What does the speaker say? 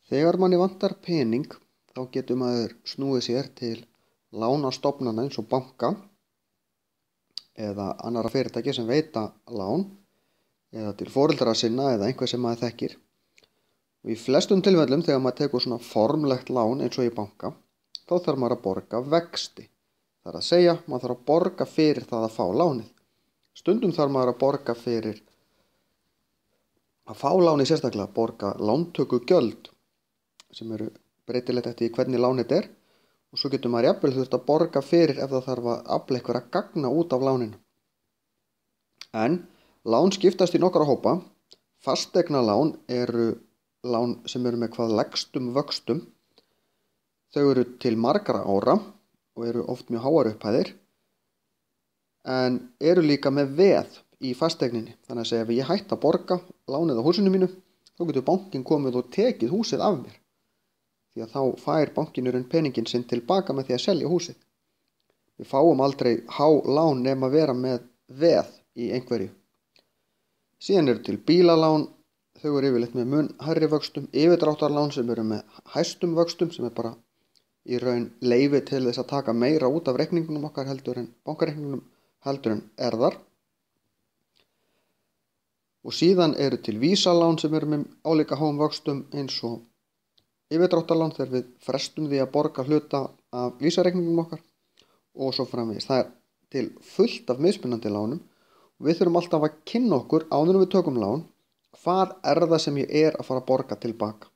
Þegar manni vantar pening þá getur maður snúið sér til lánastofnana eins og banka eða annarra fyrirtækja sem veita lán eða til foreldra sinna eða einhver sem maður þekkir. Og í flestum tilfellum þegar maður tekur svona formlegt lán eins og í banka þá þarf maður að borga vexti. Það er að segja, maður þarf að borga fyrir það að fá lánið. Stundum þarf maður að borga fyrir að fá lánið sérstaklega, borga lántökugjöld sem eru breytilegt eftir hvernig lánið er og svo getur maður jafnvel þurft að borga fyrir ef það þarf að afla einhverja gagna út af láninu. En lán skiptast í nokkra hópa. Fasteignalán eru lán sem eru með hvað lægstum vöxtum. Þau eru til margra ára og eru oft mjög háar upphæðir en eru líka með veð í fasteigninni. Þannig að segja ef ég hætti að borga lánið á húsinu mínu þá getur bankinn komið og tekið húsið af mér. Því að þá fær bankinurinn peningin sinn tilbaka með því að selja húsið. Við fáum aldrei há lán nema vera með veð í einhverju. Síðan eru til bílalán, þau eru yfirleitt með mun hærri vöxtum, yfirdráttarlán sem eru með hæstum vöxtum sem er bara í raun leyfi til þess að taka meira út af reikningunum okkar heldur en bankareikningunum heldur en erðar. Og síðan eru til vísalán sem eru með álíka háum vöxtum eins og yfirdráttarlán þegar við frestum því að borga hluta af vísareikningum okkar og svo framvegis. Það er til fullt af mismunandi lánum og við þurfum alltaf að kynna okkur áður en við tökum lán hvað er það sem ég er að fara að borga tilbaka.